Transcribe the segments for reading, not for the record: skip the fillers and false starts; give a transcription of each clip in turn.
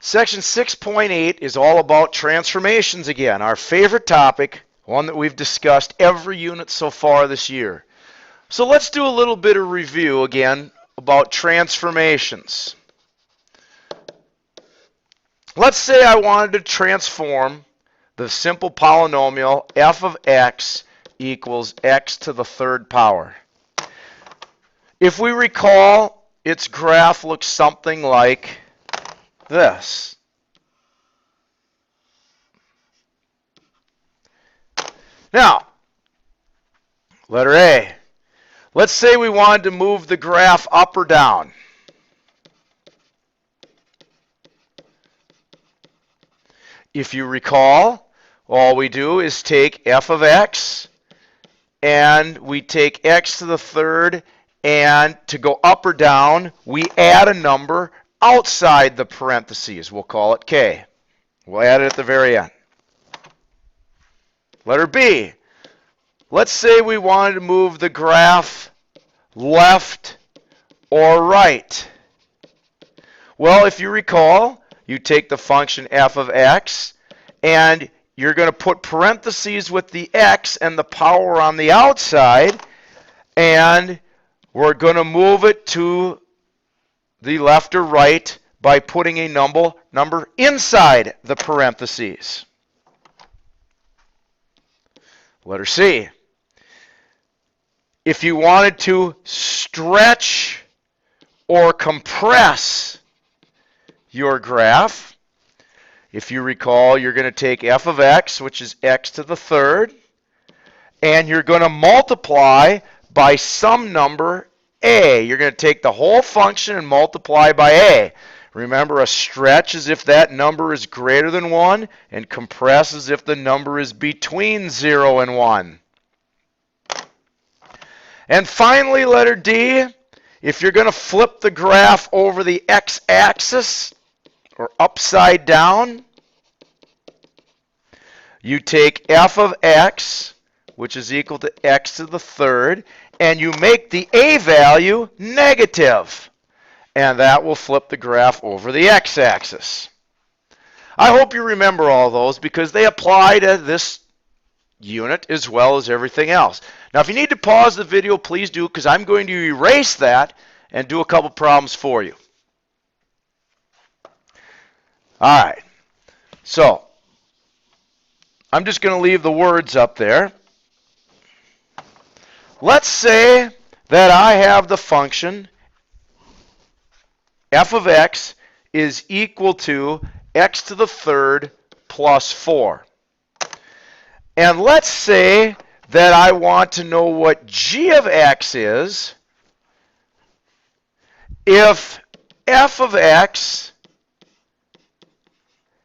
Section 6.8 is all about transformations again, our favorite topic, one that we've discussed every unit so far this year. So let's do a little bit of review again about transformations. Let's say I wanted to transform the simple polynomial f of x equals x to the third power. If we recall, its graph looks something like this. Now, letter A. Let's say we wanted to move the graph up or down. If you recall, all we do is take f of x, and we take x to the third, and to go up or down, we add a number outside the parentheses. We'll call it k. We'll add it at the very end. Letter B. Let's say we wanted to move the graph left or right. Well, if you recall, you take the function f of x, and you're going to put parentheses with the x and the power on the outside, and we're going to move it to the left or right by putting a number inside the parentheses. Letter C. If you wanted to stretch or compress your graph, if you recall, you're going to take f of x, which is x to the third, and you're going to multiply by some number a. You're going to take the whole function and multiply by a. Remember, a stretch is if that number is greater than 1, and compress is if the number is between 0 and 1. And finally, letter D, if you're going to flip the graph over the x-axis, or upside down, you take f of x, which is equal to x to the third, and you make the a value negative. And that will flip the graph over the x-axis. I hope you remember all those because they apply to this unit as well as everything else. Now, if you need to pause the video, please do, because I'm going to erase that and do a couple problems for you. All right. So, I'm just going to leave the words up there. Let's say that I have the function f of x is equal to x to the third plus 4. And let's say that I want to know what g of x is if f of x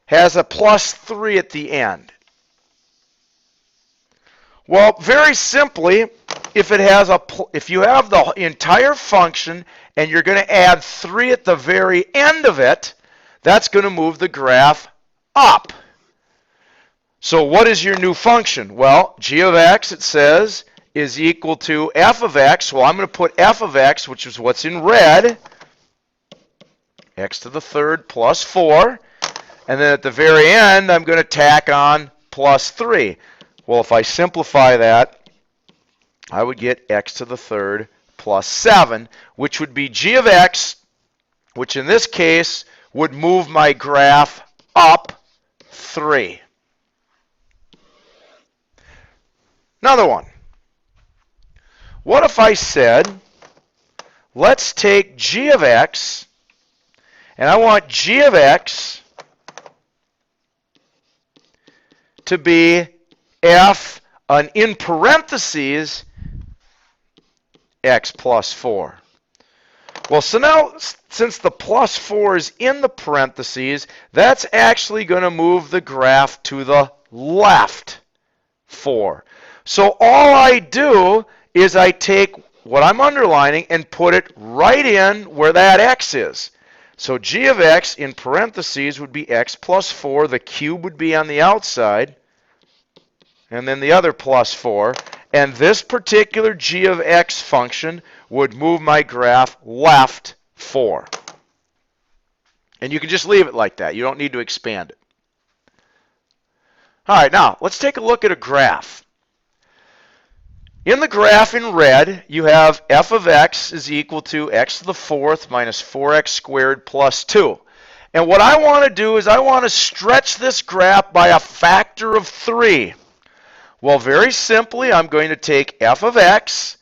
has a plus 3 at the end. Well, very simply, if you have the entire function and you're going to add 3 at the very end of it, that's going to move the graph up. So what is your new function? Well, g of x, it says, is equal to f of x. Well, I'm going to put f of x, which is what's in red, x to the third plus 4. And then at the very end, I'm going to tack on plus 3. Well, if I simplify that, I would get x to the third plus 7, which would be g of x, which in this case would move my graph up 3. Another one. What if I said, let's take g of x, and I want g of x to be f, and in parentheses, x plus 4. Well, so now, since the plus 4 is in the parentheses, that's actually going to move the graph to the left 4. So all I do is I take what I'm underlining and put it right in where that x is. So g of x in parentheses would be x plus 4. The cube would be on the outside, and then the other plus 4. And this particular g of x function would move my graph left 4. And you can just leave it like that. You don't need to expand it. All right, now let's take a look at a graph. In the graph in red, you have f of x is equal to x to the fourth minus 4x squared plus 2. And what I want to do is I want to stretch this graph by a factor of 3. Well, very simply, I'm going to take f of x,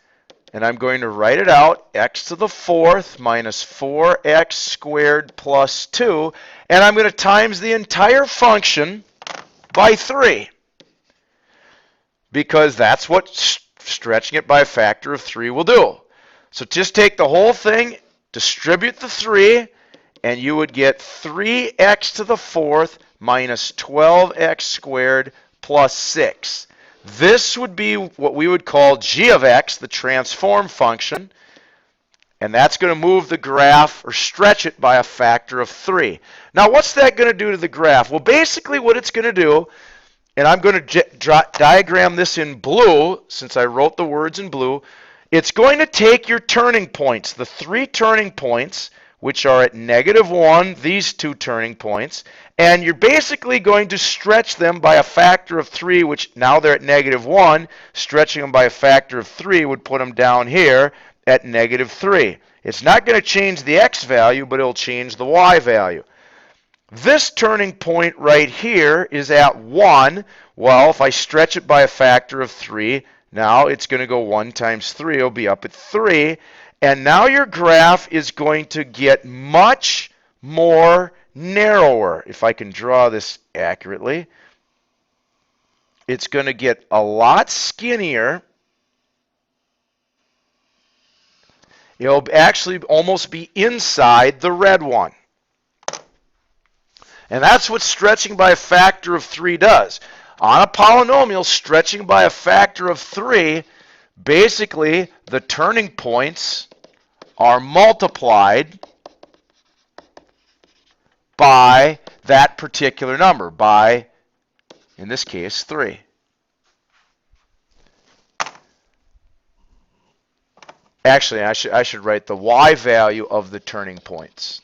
and I'm going to write it out, x to the fourth minus 4x squared plus 2, and I'm going to times the entire function by 3, because that's what stretching it by a factor of 3 will do. So just take the whole thing, distribute the 3, and you would get 3x to the fourth minus 12x squared plus 6. This would be what we would call g of x, the transform function, and that's going to move the graph or stretch it by a factor of 3. Now, what's that going to do to the graph? Well, basically what it's going to do, and I'm going to diagram this in blue, since I wrote the words in blue, it's going to take your turning points, the 3 turning points, which are at -1, these 2 turning points, and you're basically going to stretch them by a factor of 3, which now they're at -1. Stretching them by a factor of 3 would put them down here at -3. It's not going to change the x value, but it'll change the y value. This turning point right here is at 1. Well, if I stretch it by a factor of 3, now it's going to go 1 times 3. It'll be up at 3. And now your graph is going to get much more narrower. If I can draw this accurately, it's going to get a lot skinnier. It'll actually almost be inside the red one. And that's what stretching by a factor of 3 does. On a polynomial, stretching by a factor of 3, basically the turning points are multiplied by that particular number, by, in this case, 3. Actually, I should write the y value of the turning points.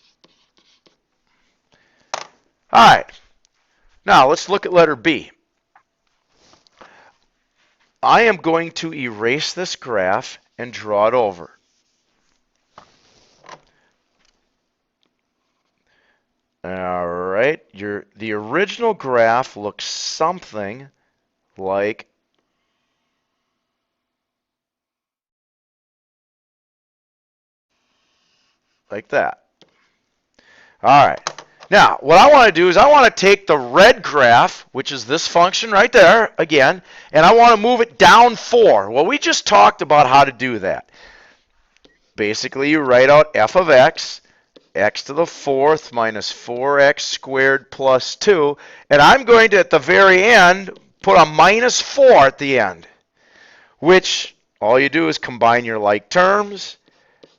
All right. Now, let's look at letter B. I am going to erase this graph and draw it over. All right. The original graph looks something like that. All right. Now, what I want to do is I want to take the red graph, which is this function right there, again, and I want to move it down 4. Well, we just talked about how to do that. Basically, you write out f of x, x to the fourth minus 4x squared plus 2, and I'm going to, at the very end, put a minus 4 at the end, which all you do is combine your like terms,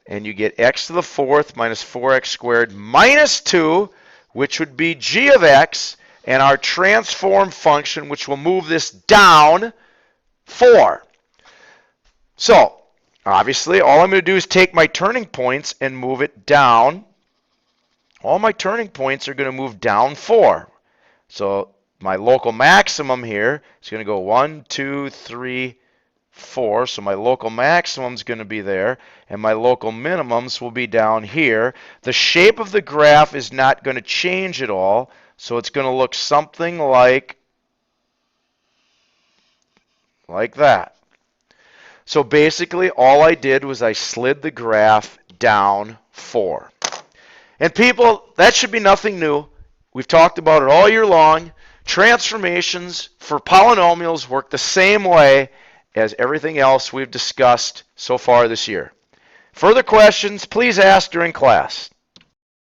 and you get x to the fourth minus 4x squared minus 2, which would be g of x, and our transform function, which will move this down 4. So, obviously, all I'm going to do is take my turning points and move it down. All my turning points are going to move down 4. So, my local maximum here is going to go 1, 2, 3, 4. So my local maximum is going to be there, and my local minimums will be down here. The shape of the graph is not going to change at all, so it's going to look something like that. So basically, all I did was I slid the graph down 4. And people, that should be nothing new. We've talked about it all year long. Transformations for polynomials work the same way as everything else we've discussed so far this year. Further questions, please ask during class.